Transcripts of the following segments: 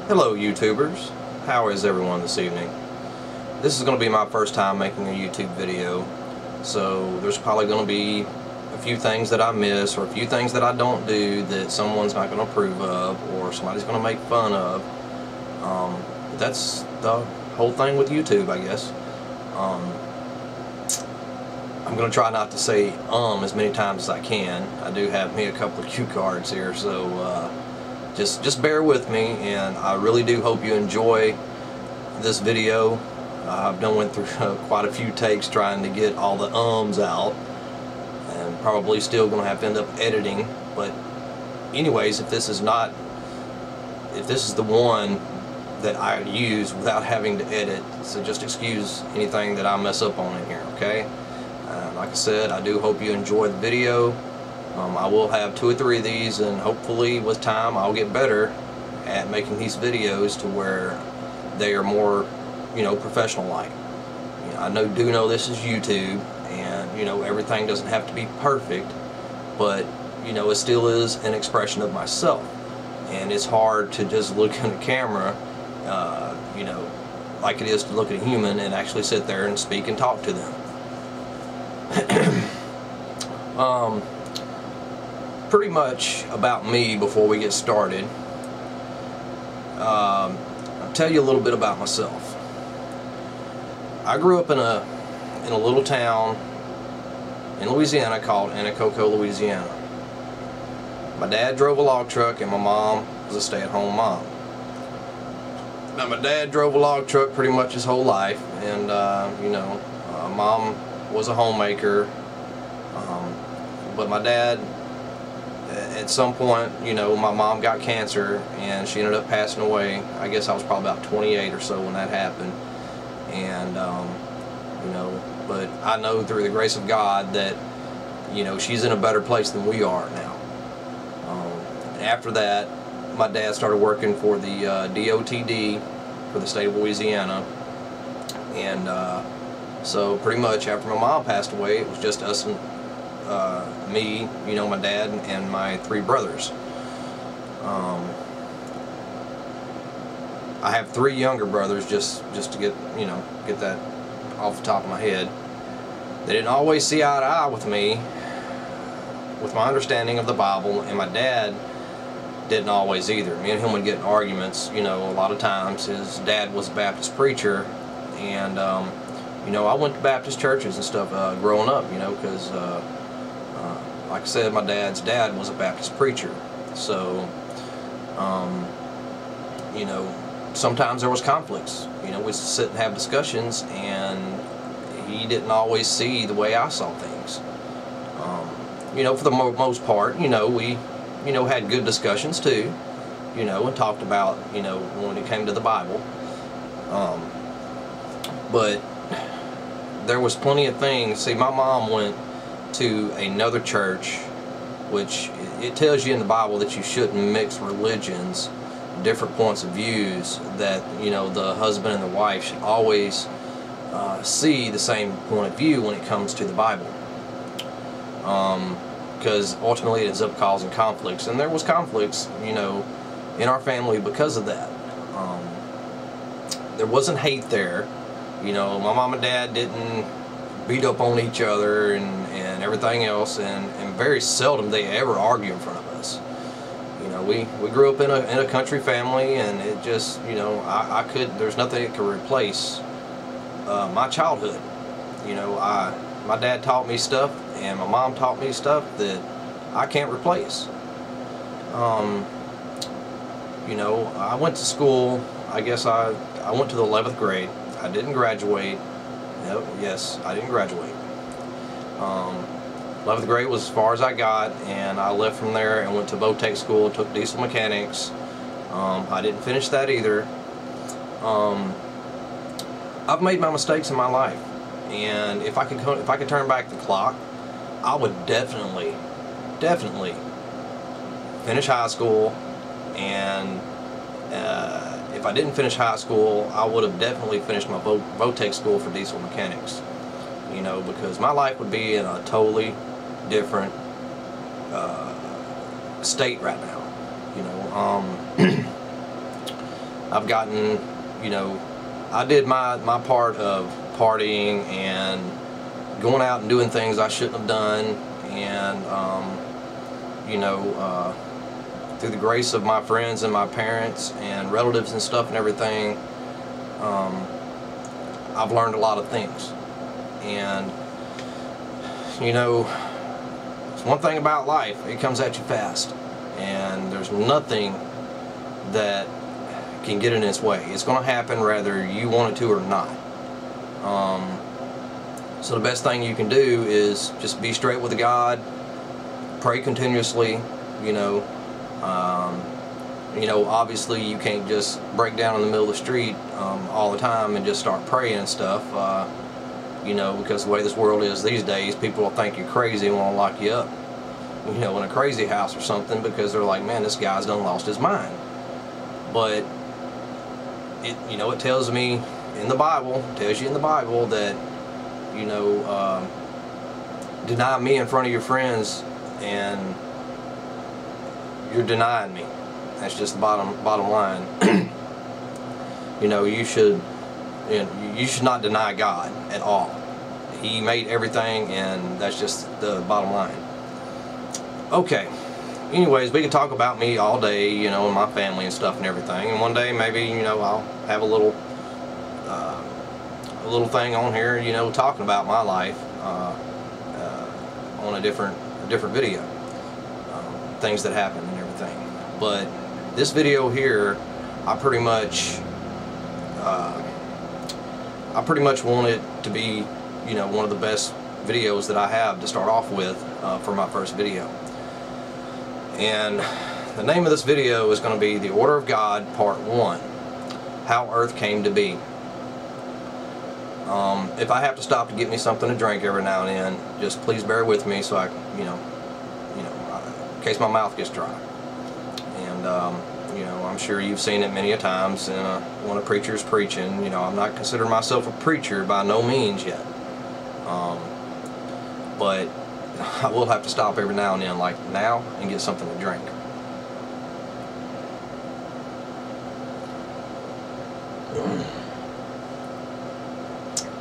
Hello YouTubers, how is everyone this evening? This is going to be my first time making a YouTube video, so there's probably going to be a few things that I miss or a few things that I don't do that someone's not going to approve of or somebody's going to make fun of. But that's the whole thing with YouTube, I guess. I'm going to try not to say as many times as I can. I do have me a couple of cue cards here, so just bear with me, and I really do hope you enjoy this video. I've went through quite a few takes trying to get all the out, and probably still going to have to end up editing. But anyways, if this is the one that I use without having to edit, so just excuse anything that I mess up on in here, okay? Like I said, I do hope you enjoy the video. I will have 2 or 3 of these, and hopefully with time I'll get better at making these videos to where they are more, professional like. I do know this is YouTube, and everything doesn't have to be perfect, but it still is an expression of myself, and it's hard to just look in the camera, like it is to look at a human and actually sit there and speak and talk to them. Pretty much about me before we get started. I'll tell you a little bit about myself. I grew up in a little town in Louisiana called Anacoco, Louisiana. My dad drove a log truck and my mom was a stay-at-home mom. Now my dad drove a log truck pretty much his whole life, and mom was a homemaker, but my dad, at some point, my mom got cancer and she ended up passing away. I guess I was probably about 28 or so when that happened, and but I know through the grace of God that she's in a better place than we are now. After that, my dad started working for the DOTD for the state of Louisiana, and so pretty much after my mom passed away, it was just us and me, my dad, and my 3 brothers. I have 3 younger brothers, just to get that off the top of my head. They didn't always see eye to eye with me, with my understanding of the Bible, and my dad didn't always either. Me and him would get in arguments, a lot of times. His dad was a Baptist preacher, and I went to Baptist churches and stuff growing up, because like I said, my dad's dad was a Baptist preacher. So, sometimes there was conflicts. We'd sit and have discussions, and he didn't always see the way I saw things. For the most part, we had good discussions too, and talked about, when it came to the Bible. But there was plenty of things. See, my mom went to another church, which it tells you in the Bible that you shouldn't mix religions, different points of views, that the husband and the wife should always see the same point of view when it comes to the Bible, because ultimately it ends up causing conflicts, and there was conflicts in our family because of that. There wasn't hate there. My mom and dad didn't beat up on each other and everything else, and very seldom they ever argue in front of us. We grew up in a country family, and it just, there's nothing that could replace my childhood. My dad taught me stuff, and my mom taught me stuff that I can't replace. I went to school. I guess I went to the 11th grade. I didn't graduate. Yes, I didn't graduate. 11th grade was as far as I got, and I left from there and went to Votech school, took diesel mechanics. I didn't finish that either. I've made my mistakes in my life, and if I could turn back the clock, I would definitely finish high school, and if I didn't finish high school, I would have definitely finished my Votech school for diesel mechanics. Because my life would be in a totally different state right now. I've gotten, you know, I did my part of partying and going out and doing things I shouldn't have done, and you know, through the grace of my friends and my parents and relatives and stuff and everything, I've learned a lot of things. And you know, it's one thing about life, it comes at you fast, and there's nothing that can get in its way. It's going to happen whether you want it to or not. So the best thing you can do is just be straight with God, pray continuously. You know, obviously you can't just break down in the middle of the street all the time and just start praying and stuff. You know, because the way this world is these days, people will think you're crazy and want to lock you up, you know, in a crazy house or something, because they're like, man, this guy's done lost his mind. But it, you know, it tells me in the Bible, tells you in the Bible that, you know, deny me in front of your friends and you're denying me. That's just the bottom line. You know, you should not deny God at all. He made everything, and that's just the bottom line. Okay, anyways, we could talk about me all day, you know, and my family and stuff and everything, and one day maybe, you know, I'll have a little thing on here, you know, talking about my life on a different video, things that happen and everything. But this video here, I pretty much want it to be, you know, one of the best videos that I have to start off with for my first video. And the name of this video is going to be The Order of God Part 1, How Earth Came to Be. If I have to stop to get me something to drink every now and then, just please bear with me, so I, you know, in case my mouth gets dry. And you know, I'm sure you've seen it many a times when a preacher's preaching. You know, I'm not considering myself a preacher by no means yet, but I will have to stop every now and then, like now, and get something to drink.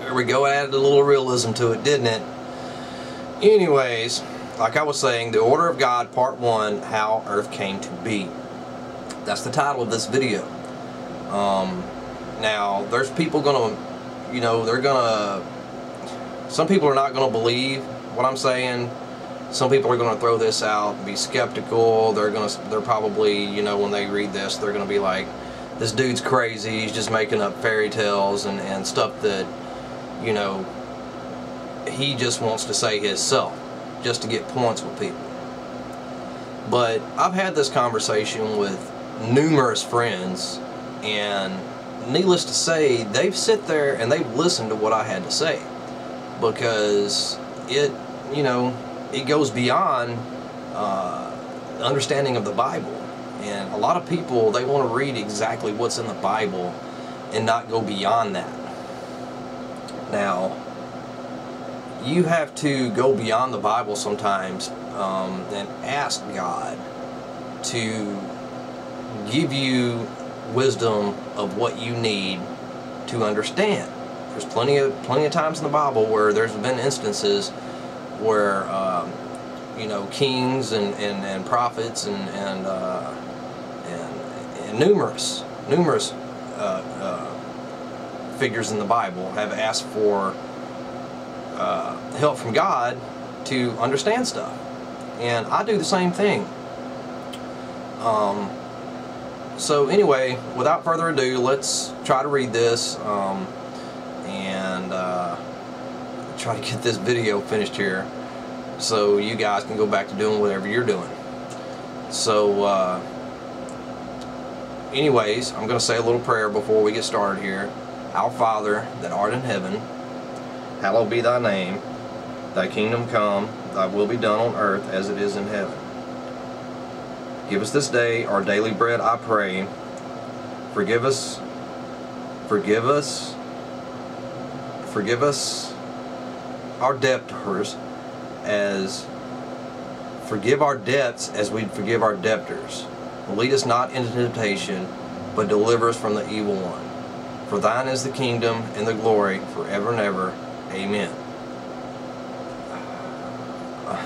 There we go, added a little realism to it, didn't it? Anyways, like I was saying, The Order of God Part 1, How Earth Came to Be. That's the title of this video. Now, there's people gonna, you know, some people are not gonna believe what I'm saying. Some people are gonna throw this out and be skeptical. They're probably, you know, when they read this, they're gonna be like, this dude's crazy, he's just making up fairy tales and stuff that, you know, he just wants to say himself, just to get points with people. But I've had this conversation with numerous friends, and needless to say, they've sit there and they've listened to what I had to say, because it, you know, it goes beyond understanding of the Bible. And a lot of people, they want to read exactly what's in the Bible and not go beyond that. Now, you have to go beyond the Bible sometimes and ask God to give you wisdom of what you need to understand. There's plenty of times in the Bible where there's been instances where you know, kings and prophets and numerous figures in the Bible have asked for help from God to understand stuff, and I do the same thing. So anyway, without further ado, let's try to read this and try to get this video finished here, so you guys can go back to doing whatever you're doing. So anyways, I'm going to say a little prayer before we get started here. Our Father, that art in heaven, hallowed be thy name. Thy kingdom come, thy will be done on earth as it is in heaven. Give us this day our daily bread, I pray. Forgive us our debtors, as forgive our debts as we forgive our debtors. Lead us not into temptation, but deliver us from the evil one. For thine is the kingdom and the glory forever and ever. Amen.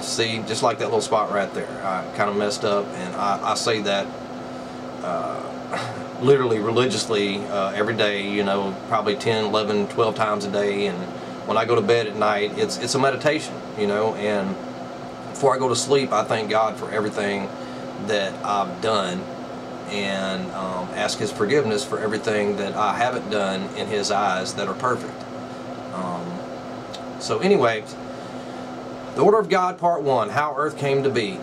See, just like that little spot right there, I kind of messed up, and I say that literally religiously every day, you know, probably 10, 11, 12 times a day. And when I go to bed at night, it's a meditation, you know, and before I go to sleep, I thank God for everything that I've done, and ask His forgiveness for everything that I haven't done in His eyes that are perfect. So anyway, the Order of God, Part 1, How Earth Came to Be.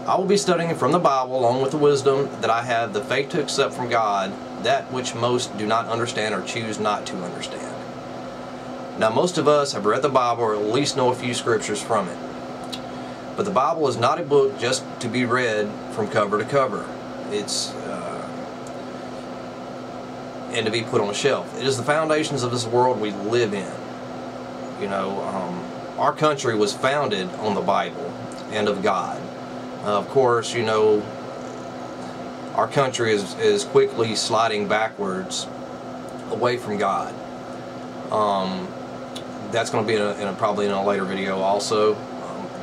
I will be studying from the Bible, along with the wisdom that I have the faith to accept from God, that which most do not understand or choose not to understand. Now, most of us have read the Bible, or at least know a few scriptures from it. But the Bible is not a book just to be read from cover to cover. It's and to be put on a shelf. It is the foundations of this world we live in. You know, our country was founded on the Bible and of God. Of course, you know, our country is quickly sliding backwards away from God. That's going to be probably in a later video also.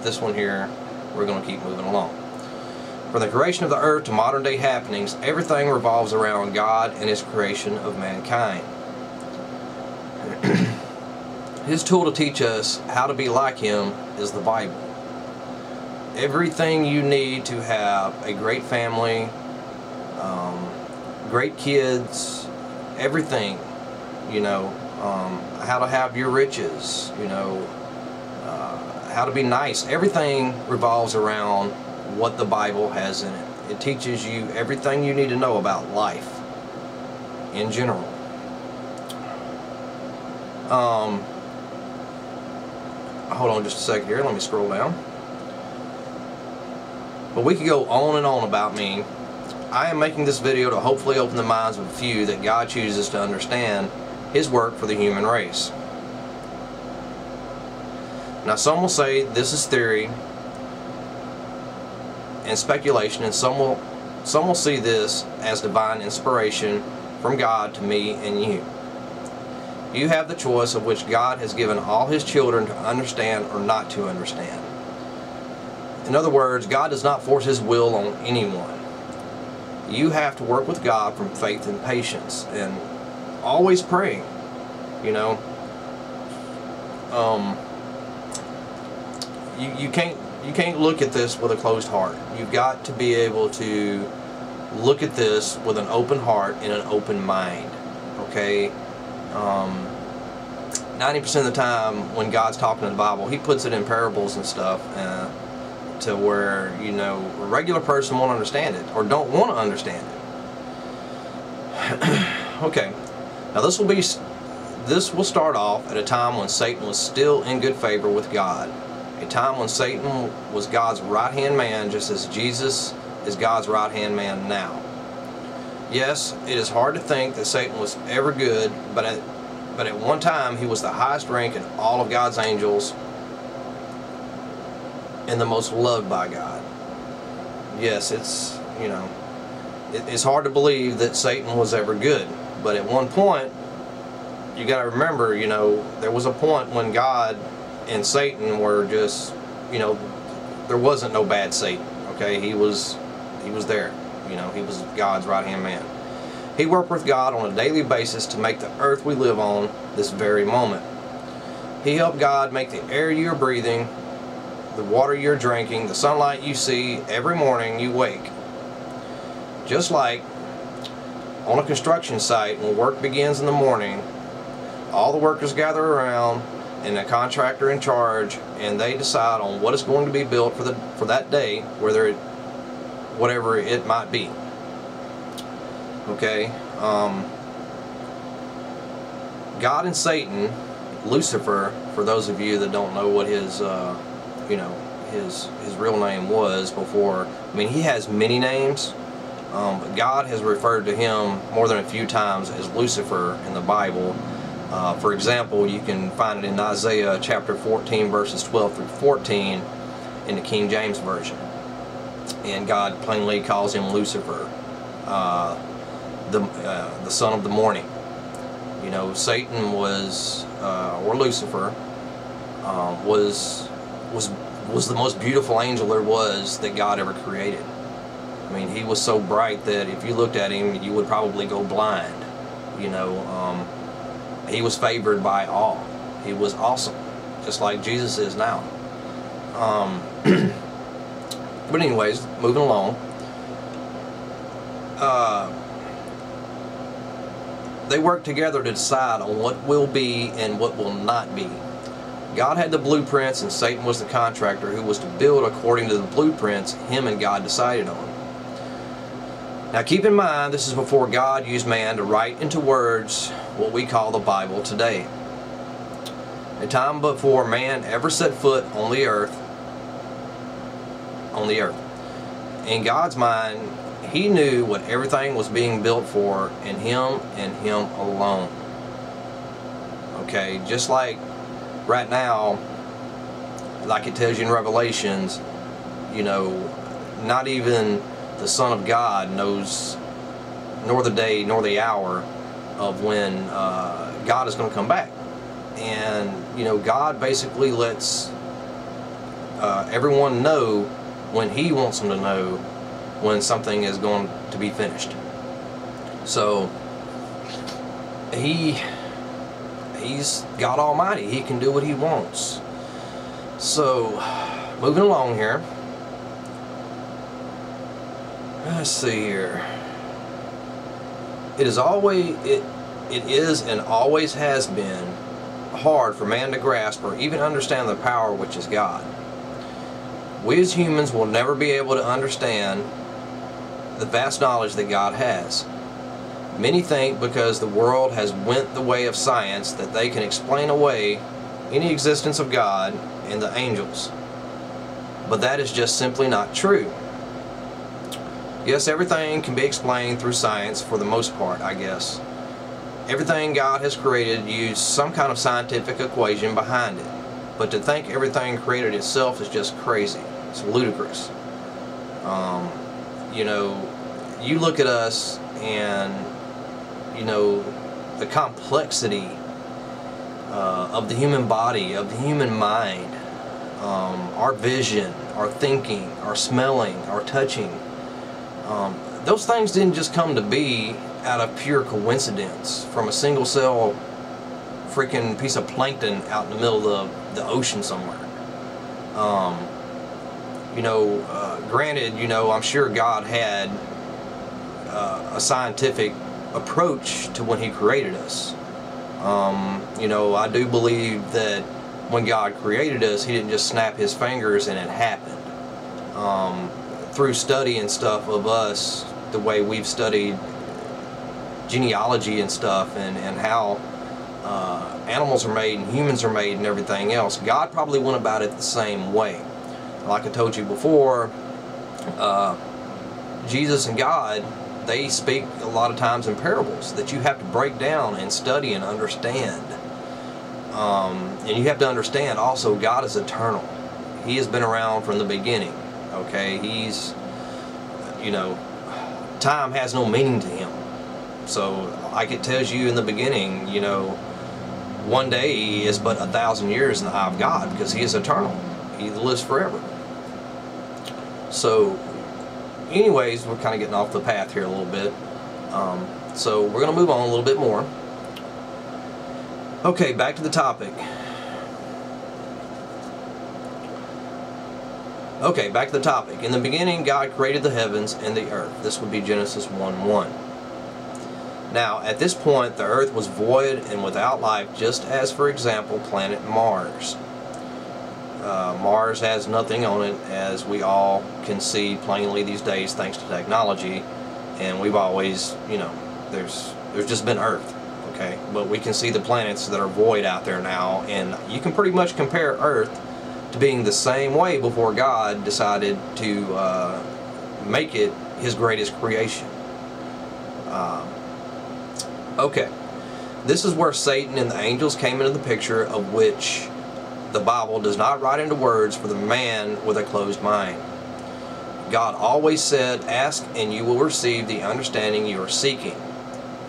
This one here, we're going to keep moving along. From the creation of the earth to modern day happenings, everything revolves around God and His creation of mankind. His tool to teach us how to be like Him is the Bible. Everything you need to have a great family, great kids, everything, you know, how to have your riches, you know, how to be nice. Everything revolves around what the Bible has in it. It teaches you everything you need to know about life in general. Hold on just a second here, let me scroll down. But we could go on and on about me. I am making this video to hopefully open the minds of a few that God chooses to understand His work for the human race. Now, some will say this is theory and speculation, and some will see this as divine inspiration from God to me and you. You have the choice of which God has given all His children to understand or not to understand. In other words, God does not force His will on anyone. You have to work with God from faith and patience, and always praying, you know. You can't look at this with a closed heart. You've got to be able to look at this with an open heart and an open mind, okay? 90% of the time when God's talking in the Bible, He puts it in parables and stuff to where, you know, a regular person won't understand it or don't want to understand it. Okay, now this will start off at a time when Satan was still in good favor with God. A time when Satan was God's right-hand man, just as Jesus is God's right-hand man now. Yes, it is hard to think that Satan was ever good, but at one time he was the highest rank in all of God's angels and the most loved by God. Yes, it's, you know, it's hard to believe that Satan was ever good, but at one point, you got to remember, you know, there was a point when God and Satan were just, you know, there wasn't no bad Satan, okay? He was there, you know, he was God's right-hand man. He worked with God on a daily basis to make the earth we live on this very moment. He helped God make the air you're breathing, the water you're drinking, the sunlight you see every morning you wake. Just like on a construction site, when work begins in the morning, all the workers gather around and a contractor in charge, and they decide on what is going to be built for that day, whatever it might be. Okay, God and Satan, Lucifer, for those of you that don't know what his you know, his real name was before. I mean, he has many names, but God has referred to him more than a few times as Lucifer in the Bible. For example, you can find it in Isaiah chapter 14 verses 12 through 14 in the King James Version, and God plainly calls him Lucifer. the son of the morning. You know, Satan was, or Lucifer, was the most beautiful angel there was that God ever created. I mean, he was so bright that if you looked at him, you would probably go blind. You know, he was favored by all. He was awesome, just like Jesus is now. But anyways, moving along. They worked together to decide on what will be and what will not be. God had the blueprints and Satan was the contractor who was to build according to the blueprints him and God decided on. Now keep in mind, this is before God used man to write into words what we call the Bible today. A time before man ever set foot on the earth. In God's mind, He knew what everything was being built for, and Him alone. Okay, just like right now, like it tells you in Revelations, you know, not even the Son of God knows nor the day nor the hour of when God is going to come back. And, you know, God basically lets everyone know when He wants them to know when something is going to be finished. So He's God Almighty. He can do what He wants. So moving along here. Let's see here. It is and always has been hard for man to grasp or even understand the power which is God. We as humans will never be able to understand the vast knowledge that God has. Many think because the world has went the way of science that they can explain away any existence of God and the angels. But that is just simply not true. Yes, everything can be explained through science for the most part, I guess. Everything God has created used some kind of scientific equation behind it. But to think everything created itself is just crazy. It's ludicrous. You know, you look at us and, you know, the complexity of the human body, of the human mind, our vision, our thinking, our smelling, our touching. Those things didn't just come to be out of pure coincidence from a single cell freaking piece of plankton out in the middle of the ocean somewhere. You know, granted, you know, I'm sure God had a scientific approach to when He created us. You know, I do believe that when God created us, He didn't just snap His fingers and it happened. Through study and stuff of us, the way we've studied genealogy and stuff, and how animals are made and humans are made and everything else, God probably went about it the same way. Like I told you before, Jesus and God, they speak a lot of times in parables that you have to break down and study and understand. And you have to understand also God is eternal. He has been around from the beginning. Okay, He's, you know, time has no meaning to Him. So like it tells you in the beginning, you know, one day is but 1,000 years in the eye of God, because He is eternal. He lives forever. So anyways, we're kind of getting off the path here a little bit. So we're going to move on a little bit more. Okay, back to the topic. Okay, back to the topic. In the beginning, God created the heavens and the earth. This would be Genesis 1:1. Now, at this point, the earth was void and without life, just as, for example, planet Mars. Mars has nothing on it, as we all can see plainly these days thanks to technology, and we've always, you know, there's just been Earth, okay? But we can see the planets that are void out there now, and you can pretty much compare Earth to being the same way before God decided to make it His greatest creation. Okay, this is where Satan and the angels came into the picture, of which the Bible does not write into words for the man with a closed mind. God always said, "Ask and you will receive the understanding you are seeking."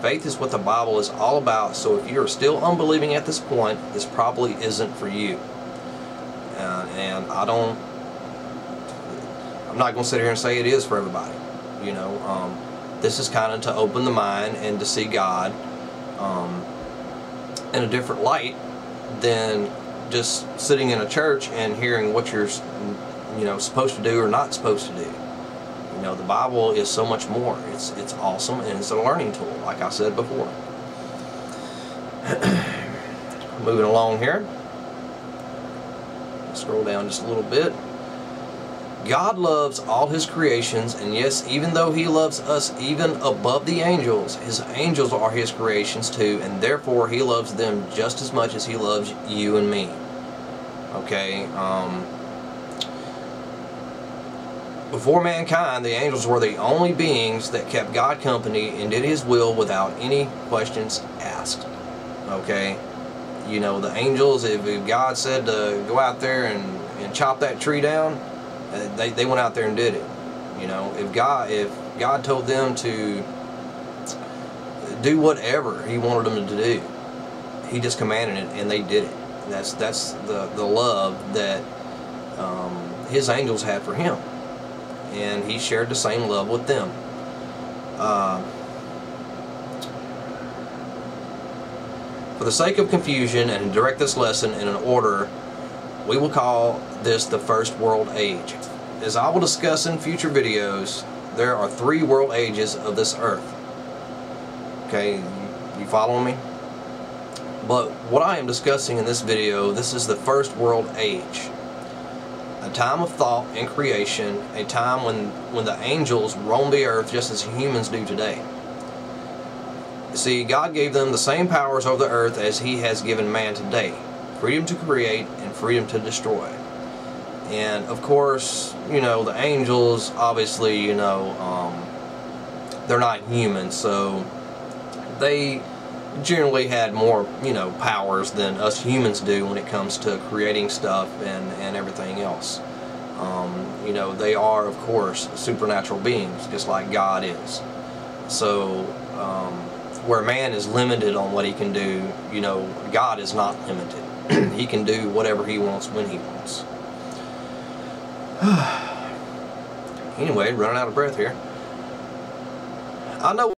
Faith is what the Bible is all about. So if you're still unbelieving at this point, this probably isn't for you. And I'm not going to sit here and say it is for everybody. You know, this is kind of to open the mind and to see God in a different light than just sitting in a church and hearing what you're, you know, supposed to do or not supposed to do. You know, the Bible is so much more. It's awesome, and it's a learning tool, like I said before. Moving along here. Scroll down just a little bit. God loves all His creations, and yes, even though He loves us even above the angels, His angels are His creations too, and therefore He loves them just as much as He loves you and me. Okay? Before mankind, the angels were the only beings that kept God company and did His will without any questions asked. Okay? You know, the angels, if God said to go out there and chop that tree down, they went out there and did it. You know, if God told them to do whatever He wanted them to do, He just commanded it and they did it. That's the love that His angels had for Him, and He shared the same love with them. For the sake of confusion and to direct this lesson in an order, we will call this the First World Age. As I will discuss in future videos, there are 3 world ages of this earth. Okay, you following me? But what I am discussing in this video, this is the First World Age. A time of thought and creation, a time when the angels roam the earth just as humans do today. See, God gave them the same powers over the earth as He has given man today. Freedom to create and freedom to destroy. And of course, you know, the angels, obviously, you know, they're not human, so they generally had more, you know, powers than us humans do when it comes to creating stuff and everything else. You know, they are, of course, supernatural beings, just like God is. So, where man is limited on what he can do, you know, God is not limited. He can do whatever He wants when He wants. Anyway, running out of breath here. I know